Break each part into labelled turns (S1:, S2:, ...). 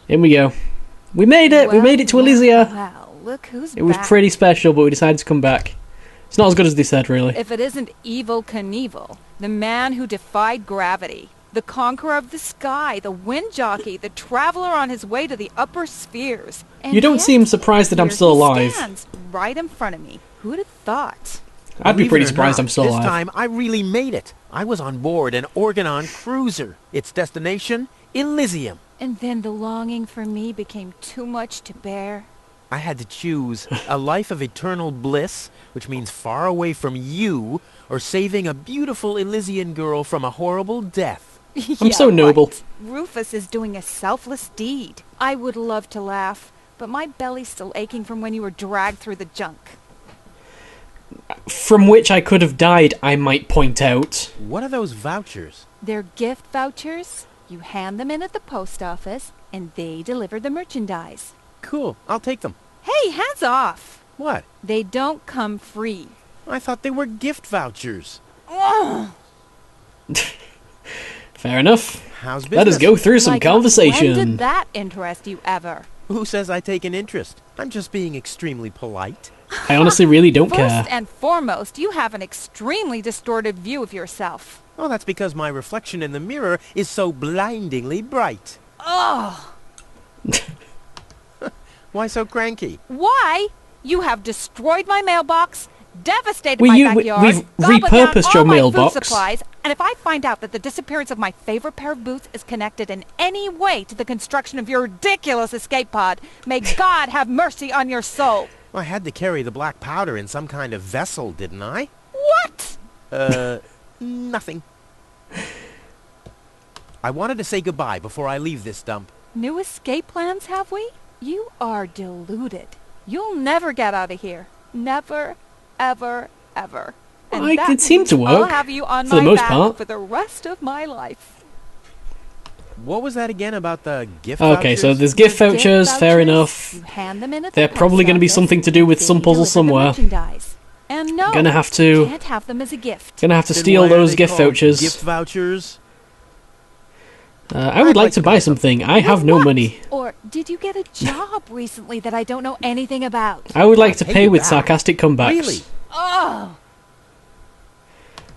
S1: In we go. We made it! We made it to Elysia!
S2: Wow, look who's
S1: It was
S2: back.
S1: pretty special, but we decided to come back. It's not as good as they said, really.
S2: If it isn't Evil Knievel, the man who defied gravity, the conqueror of the sky, the wind jockey, the traveler on his way to the upper spheres. And
S1: You don't
S2: yet,
S1: seem surprised that I'm
S2: here
S1: still
S2: he
S1: alive.
S2: stands, right in front of me. Who'd have thought?
S1: I'd be
S3: Believe
S1: pretty
S3: it or
S1: surprised
S3: not,
S1: I'm still
S3: this
S1: alive.
S3: time I really made it. I was on board an Organon cruiser. Its destination, Elysium.
S2: And then the longing for me became too much to bear.
S3: I had to choose a life of eternal bliss, which means far away from you, or saving a beautiful Elysian girl from a horrible death.
S1: I'm so noble.
S2: Right. Rufus is doing a selfless deed. I would love to laugh, but my belly's still aching from when you were dragged through the junk.
S1: From which I could have died, I might point out.
S3: What are those vouchers?
S2: They're gift vouchers. You hand them in at the post office, and they deliver the merchandise.
S3: Cool, I'll take them.
S2: Hey, hands off!
S3: What?
S2: They don't come free.
S3: I thought they were gift vouchers.
S2: Ugh.
S1: Fair enough.
S3: How's business?
S1: Let us go through some
S2: Like,
S1: conversation.
S2: When did that interest you ever?
S3: Who says I take an interest? I'm just being extremely polite.
S1: I honestly really don't
S2: First
S1: care.
S2: and foremost, you have an extremely distorted view of yourself.
S3: Oh, that's because my reflection in the mirror is so blindingly bright.
S2: Ugh!
S3: Why so cranky?
S2: Why? You have destroyed my mailbox, devastated
S1: Well,
S2: my
S1: we've
S2: backyard, gobbled down
S1: repurposed
S2: all
S1: your
S2: my
S1: mailbox.
S2: food supplies, and if I find out that the disappearance of my favorite pair of boots is connected in any way to the construction of your ridiculous escape pod, may God have mercy on your soul.
S3: I had to carry the black powder in some kind of vessel, didn't I?
S2: What?
S3: Nothing. I wanted to say goodbye before I leave this dump.
S2: New escape plans, have we? You are deluded. You'll never get out of here. Never, ever, ever. And
S1: Well,
S2: that
S1: it seemed to
S2: means I'll
S1: work,
S2: have you on
S1: for
S2: my
S1: the most
S2: back
S1: part.
S2: for the rest of my life.
S3: What was that again about the gift
S1: Okay, so
S3: vouchers?
S1: there's gift
S2: The
S1: vouchers, fair
S2: vouchers,
S1: enough.
S2: You hand them in at the
S1: They're
S2: post
S1: probably going to be
S2: office,
S1: something to do with
S2: they
S1: some puzzle
S2: deliver the
S1: somewhere.
S2: merchandise. And no,
S1: Gonna have to-
S2: can't have them as a gift.
S1: Gonna have to
S3: Then
S1: steal
S3: why are
S1: those
S3: they
S1: gift
S3: called
S1: vouchers.
S3: Gift vouchers?
S1: I would like to buy something. I have no
S2: What?
S1: money.
S2: Or did you get a job recently that I don't know anything about?
S1: I would like to
S3: I'll
S1: pay
S3: pay
S1: with
S3: you back.
S1: sarcastic comebacks.
S3: Really?
S2: Oh,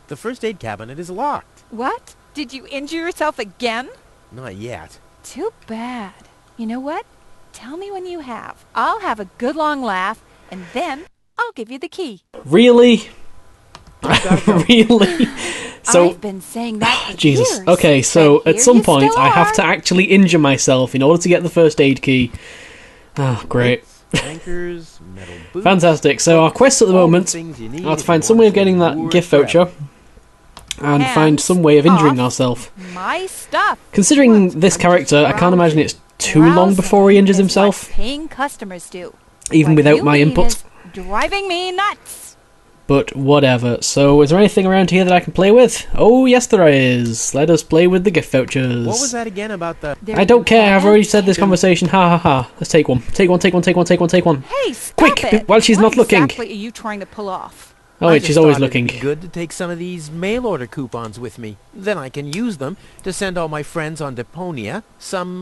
S3: The first aid cabinet is locked.
S2: what? Did you injure yourself again?
S3: Not yet.
S2: Too bad. You know what? Tell me when you have. I'll have a good long laugh, and then I'll give you the key.
S1: Really?
S3: I've gotta go.
S1: Really? So,
S2: I've been saying that for
S1: Jesus.
S2: years.
S1: Okay, so
S2: but
S1: at
S2: here
S1: some
S2: you
S1: point
S2: still
S1: I have
S2: are.
S1: to actually injure myself in order to get the first aid key. Oh, great.
S3: Anchors, metal boots.
S1: Fantastic. So our quest at the
S3: all
S1: moment,
S3: things you need
S1: I have to
S3: if
S1: find
S3: you
S1: some
S3: want
S1: way of
S3: to
S1: getting that
S3: endure
S1: gift
S3: forever.
S1: voucher and find
S2: Hands
S1: some way of injuring
S2: off
S1: ourselves.
S2: My stuff.
S1: Considering
S2: What?
S1: this
S3: I'm
S1: character,
S3: just
S1: I can't imagine it's too long
S2: Browsing
S1: before he injures
S2: is what
S1: himself,
S2: paying customers do.
S1: even
S2: What
S1: without
S2: you
S1: my
S2: mean
S1: input.
S2: is driving me nuts.
S1: But whatever. So is there anything around here that I can play with? Oh yes there is. Let us play with the gift vouchers.
S3: What was that again about the...
S2: There
S1: I don't
S2: you
S1: care, I've
S2: go.
S1: already said this conversation. Ha ha ha. Let's take one. Take one, take one, take one, take one, take one.
S2: Hey, stop
S1: Quick,
S2: it.
S1: while she's
S2: What
S1: not looking.
S2: exactly are you trying to pull off?
S1: Oh
S3: I
S1: wait,
S3: just
S1: she's always
S3: thought it'd
S1: looking.
S3: be good to take some of these mail order coupons with me. Then I can use them to send all my friends on Deponia some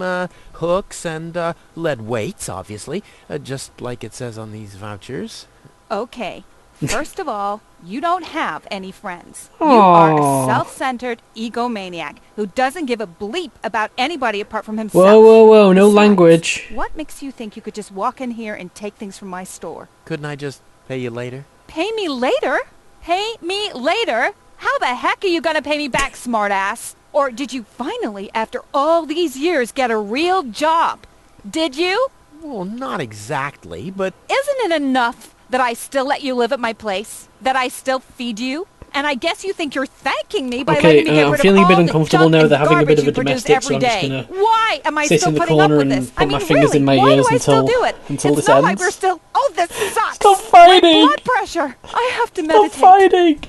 S3: hooks and lead weights, obviously, just like it says on these vouchers.
S2: Okay. First of all, you don't have any friends. You are
S1: Aw.
S2: a self-centered egomaniac who doesn't give a bleep about anybody apart from himself.
S1: Whoa, whoa, whoa, no
S2: Besides,
S1: language.
S2: What makes you think you could just walk in here and take things from my store?
S3: Couldn't I just pay you later?
S2: Pay me later? Pay me later? How the heck are you gonna pay me back, smartass? Or did you finally, after all these years, get a real job? Did you?
S3: Well, not exactly, but...
S2: Isn't it enough that I still let you live at my place? That I still feed you? And I guess you think you're thanking me by
S1: Okay,
S2: letting me get
S1: I'm
S2: rid
S1: feeling a
S2: of
S1: bit
S2: all
S1: uncomfortable
S2: the
S1: now
S2: junk
S1: that
S2: and
S1: having a bit
S2: garbage
S1: of a
S2: you produce
S1: domestic, so
S2: every
S1: I'm just
S2: day.
S1: gonna
S2: Why am I
S1: sit
S2: still
S1: in the
S2: putting
S1: corner
S2: up with
S1: and
S2: this?
S1: put
S2: I
S1: my
S2: mean,
S1: fingers
S2: really,
S1: in my
S2: why
S1: ears
S2: do I still
S1: until-
S2: do it?
S1: until
S2: it's
S1: this
S2: not like
S1: ends.
S2: we're still... Oh, this sucks!
S1: Stop fighting!
S2: My blood pressure! I have to
S1: Stop
S2: meditate.
S1: fighting!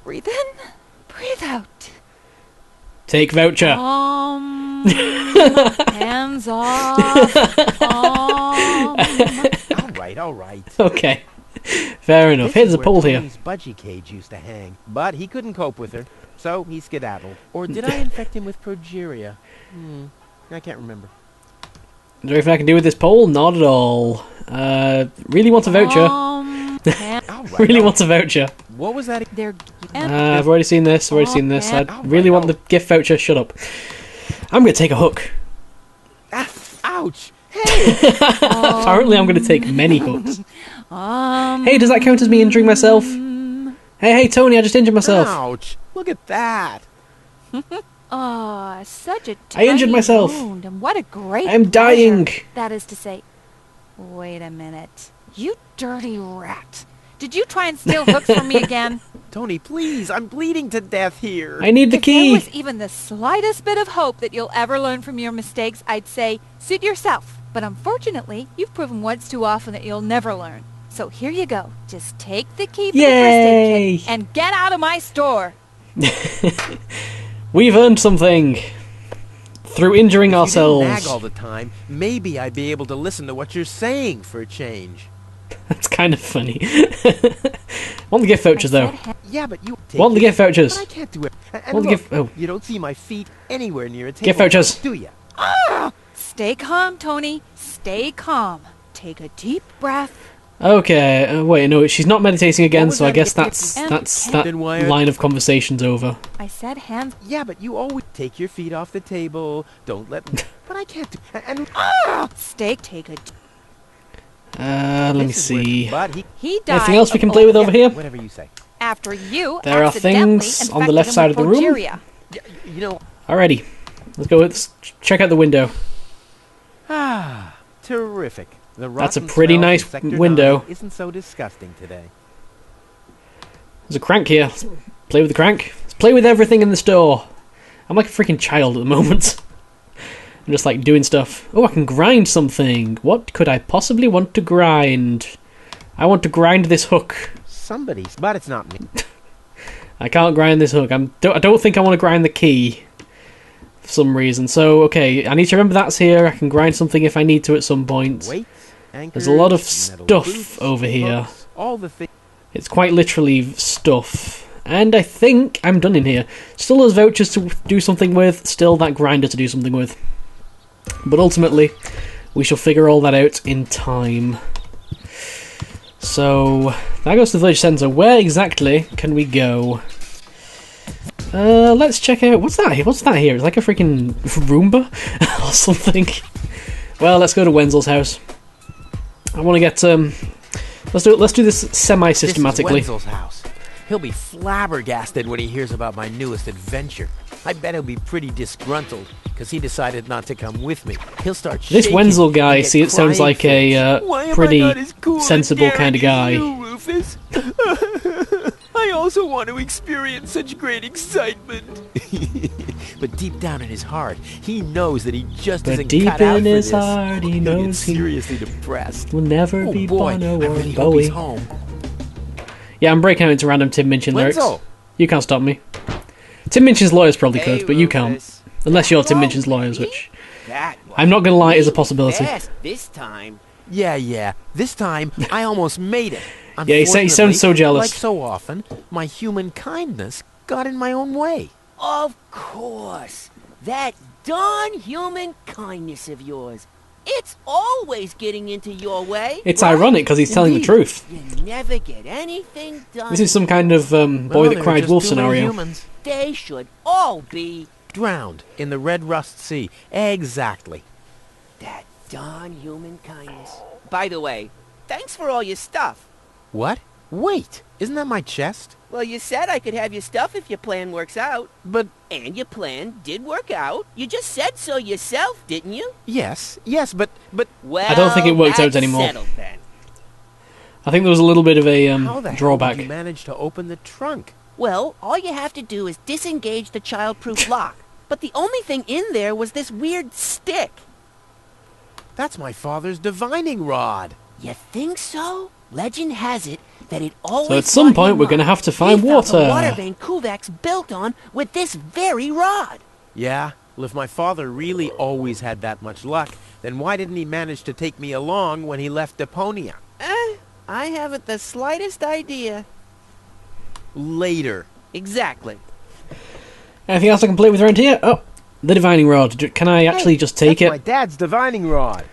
S2: Breathe in, breathe out.
S1: Take voucher.
S2: Hands off.
S3: All right.
S1: Okay. Fair enough.
S3: This
S1: Here's
S3: is
S1: a
S3: where
S1: pole here.
S3: Tony's budgie cage used to hang, but he couldn't cope with her, so he skedaddled. Or did I infect him with progeria? I can't remember.
S1: there anything I can do with this pole? Not at all. Really want a voucher. Really want a voucher.
S3: What was that?
S1: I've already seen this. I really want the gift voucher. Shut up. I'm going to take a hook.
S3: Ouch! Hey!
S1: Apparently I'm going to take many hooks. Hey, does that count as me injuring myself? Hey, Tony, I just injured myself.
S3: Ouch! Look at that!
S2: Oh, such a
S1: I injured myself.
S2: wound, and what a great
S1: I'm dying.
S2: pleasure. That is to say, wait a minute. You dirty rat. Did you try and steal hooks from me again?
S3: Tony, please, I'm bleeding to death here.
S1: I need the
S2: If
S1: key.
S2: there was even the slightest bit of hope that you'll ever learn from your mistakes, I'd say, suit yourself. But unfortunately, you've proven once too often that you'll never learn. So here you go. Just take the key for the first aid
S1: Yay!
S2: kit and get out of my store.
S1: We've earned something through injuring
S3: If you
S1: ourselves.
S3: didn't nag all the time, maybe I'd be able to listen to what you're saying for a change.
S1: That's kind of funny. Want the gift vouchers though?
S3: Yeah, but you
S1: Want the gift vouchers?
S3: But I can't do it. And
S1: Want the
S3: look,
S1: gift? Oh,
S3: you don't see my feet anywhere near a table.
S1: gift vouchers.
S3: Do you?
S2: Stay calm, Tony. Stay calm. Take a deep breath.
S1: Okay. Wait, no, she's not meditating again,
S3: was
S1: so I
S3: that
S1: guess
S3: gift?
S1: that
S3: Then why are-
S1: line of conversation's over.
S2: I said hands.
S3: Yeah, but you always take your feet off the table. Don't let. But I can't do. And
S2: Stay. Take a.
S1: Let me
S3: this is where-
S1: see.
S3: But
S2: He died.
S1: Anything else we
S2: of
S1: can play with over here?
S3: whatever you say.
S2: After you
S1: There are
S2: accidentally
S1: things on the
S2: infected
S1: left
S2: him
S1: side
S2: with
S1: of the room.
S2: progeria.
S3: You know.
S1: Alrighty, let's go. Let's check out the window.
S3: Ah, terrific. The
S1: That's a
S3: rotten
S1: pretty
S3: smell from
S1: nice
S3: Sector
S1: window.
S3: 9 isn't so disgusting today.
S1: There's a crank here. Let's play with the crank. Let's play with everything in the store. I'm like a freaking child at the moment. I'm just like doing stuff. Oh, I can grind something. What could I possibly want to grind? I want to grind this hook.
S3: Somebody's, but it's not me.
S1: I can't grind this hook. I don't think I want to grind the key for some reason. So, okay, I need to remember that's here. I can grind something if I need to at some point.
S3: Weights, anchors,
S1: There's a lot of
S3: metal
S1: stuff
S3: boots,
S1: over here.
S3: hooks, all the things.
S1: It's quite literally stuff. And I think I'm done in here. Still those vouchers to do something with. Still that grinder to do something with. But ultimately, we shall figure all that out in time. So, that goes to the village centre. Where exactly can we go? Let's check out... What's that here? What's that here? It's like a freaking Roomba? or something. Well, let's go to Wenzel's house. I want to get... Let's do this semi-systematically.
S3: This is Wenzel's house. He'll be flabbergasted when he hears about my newest adventure. I bet he'll be pretty disgruntled, because he decided not to come with me. He'll start shaking.
S1: This Wenzel guy,
S3: and get
S1: see, it sounds
S3: crying
S1: like a
S3: fits. Why am I
S1: pretty
S3: not as cool and
S1: sensible kind of
S3: daring as
S1: guy.
S3: you, Rufus? I also want to experience such great excitement. But deep down in his heart, he knows that he just
S1: But
S3: isn't
S1: deep
S3: cut out
S1: in
S3: for
S1: his
S3: this.
S1: heart, he
S3: He'll get
S1: knows he
S3: seriously depressed.
S1: will never
S3: Oh
S1: be
S3: boy,
S1: Bono
S3: I
S1: or
S3: really hope he's
S1: Bowie.
S3: home.
S1: Yeah, I'm breaking out into random Tim Minchin lyrics.
S3: Wenzel.
S1: You can't stop me. Tim Minchin's lawyers probably
S4: Hey,
S1: could, but you can't.
S4: Rufus.
S1: Unless you're Tim
S4: Oh,
S1: Minchin's lawyers,
S4: me?
S1: which...
S4: That
S1: I'm not gonna lie, is a
S4: was
S1: possibility.
S4: fast this time.
S3: Yeah. This time, I almost made it.
S1: Yeah, he sounds so
S3: Unfortunately,
S1: jealous.
S3: Like so often, my human kindness got in my own way.
S4: Of course. That darn human kindness of yours. It's always getting into your way.
S1: It's
S4: right?
S1: ironic because he's telling the
S3: Indeed.
S1: truth.
S4: You never get anything done.
S1: This is some kind of boy
S3: Well,
S1: that
S3: there are
S1: cried
S3: just
S1: wolf
S3: too many
S1: scenario.
S3: humans
S4: They should all be
S3: drowned in the Red Rust Sea. Exactly.
S4: that darn human kindness. By the way, thanks for all your stuff.
S3: What? Wait, isn't that my chest?
S4: Well, you said I could have your stuff if your plan works out.
S3: But
S4: And your plan did work out. You just said so yourself, didn't you?
S3: yes, but
S4: Well,
S1: I don't think it worked out
S4: that's
S1: anymore.
S4: settled then.
S1: I think there was a little bit of a
S3: how the hell
S1: drawback.
S3: did you manage to open the trunk?
S4: Well, all you have to do is disengage the childproof lock. But the only thing in there was this weird stick.
S3: That's my father's divining rod.
S4: You think so? Legend has it that it always.
S1: So at some
S4: brought
S1: point
S4: him
S1: we're going to
S4: luck.
S1: have to find
S4: He found the
S1: water.
S4: water vein Kuvak's built on with this very rod.
S3: Yeah, well, if my father really always had that much luck, then why didn't he manage to take me along when he left Deponia?
S4: I haven't the slightest idea.
S3: Later.
S4: Exactly.
S1: Anything else I can play with around here? Oh, The divining rod. Can I actually just take
S5: That's
S1: it?
S5: my dad's divining rod.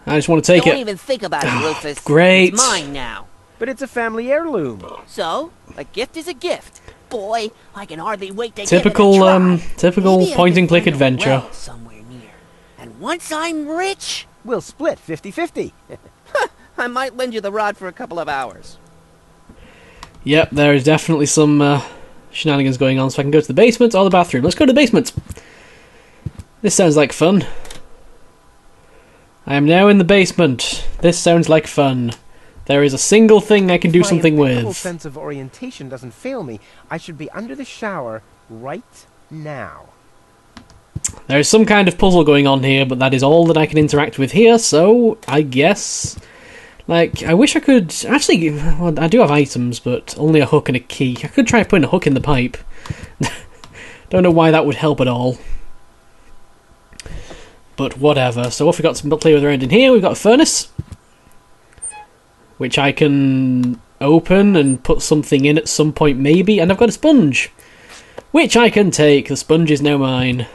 S1: I just want to take
S4: Don't
S1: it.
S4: even think about it, Rufus.
S1: Great.
S4: It's mine now.
S5: But it's a family heirloom.
S4: So, a gift is a gift. Boy, I can hardly wait to
S1: Typical,
S4: give it a try.
S1: typical
S4: Maybe I
S1: point and
S4: can
S1: click
S4: find a
S1: adventure.
S4: well somewhere near. And once I'm rich,
S5: We'll split 50-50.
S4: I might lend you the rod for a couple of hours.
S1: Yep, there is definitely some shenanigans going on, so I can go to the basement or the bathroom. Let's go to the basement. This sounds like fun. I am now in the basement. This sounds like fun. There is a single thing I can do something
S5: My impeccable
S1: with.
S5: sense of orientation doesn't fail me. I should be under the shower right now.
S1: There is some kind of puzzle going on here, but that is all that I can interact with here, so I guess... Like, I wish I could... Actually, well, I do have items, but only a hook and a key. I could try putting a hook in the pipe. Don't know why that would help at all. But whatever. So what have we got to play with around in here? We've got a furnace, which I can open and put something in at some point maybe, and I've got a sponge, which I can take. The sponge is now mine.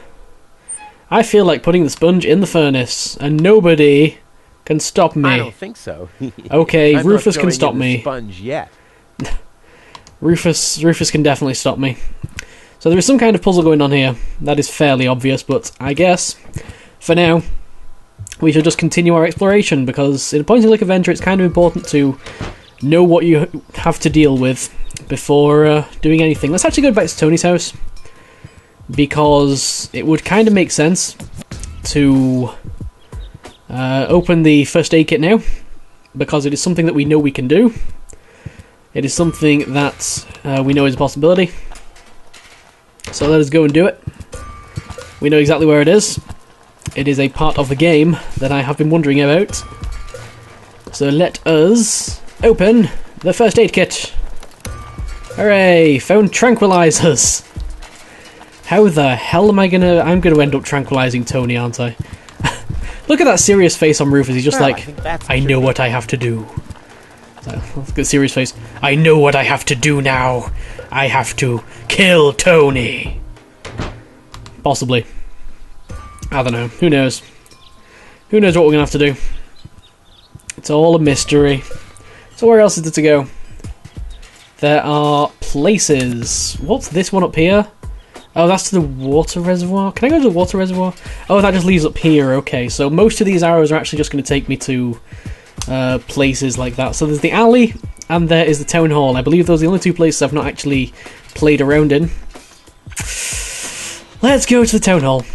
S1: I feel like putting the sponge in the furnace, and nobody can stop me.
S5: I don't think so.
S1: Okay,
S5: I'm
S1: Rufus
S5: not
S1: can
S5: going
S1: stop
S5: in the
S1: me.
S5: Sponge yet.
S1: Rufus can definitely stop me. So there is some kind of puzzle going on here. That is fairly obvious, but I guess, for now, we should just continue our exploration, because in a point-and-click adventure it's kind of important to know what you have to deal with before doing anything. Let's actually go back to Tony's house, because it would kind of make sense to open the first aid kit now, because it is something that we know we can do. It is something that we know is a possibility. So let us go and do it. We know exactly where it is. It is a part of the game that I have been wondering about. So let us open the first aid kit. Hooray! Found tranquilizers. How the hell am I gonna... I'm gonna end up tranquilizing Tony, aren't I? Look at that serious face on Rufus. He's just
S5: Well,
S1: like,
S5: I think that's
S1: I know what I have to do. So, look at the serious face. I know what I have to do now. I have to kill Tony. Possibly. I don't know. Who knows? Who knows what we're going to have to do? It's all a mystery. So where else is there to go? There are places. What's this one up here? Oh, that's to the water reservoir. Can I go to the water reservoir? Oh, that just leads up here. Okay, so most of these arrows are actually just going to take me to places like that. So there's the alley, and there is the town hall. I believe those are the only two places I've not actually played around in. Let's go to the town hall.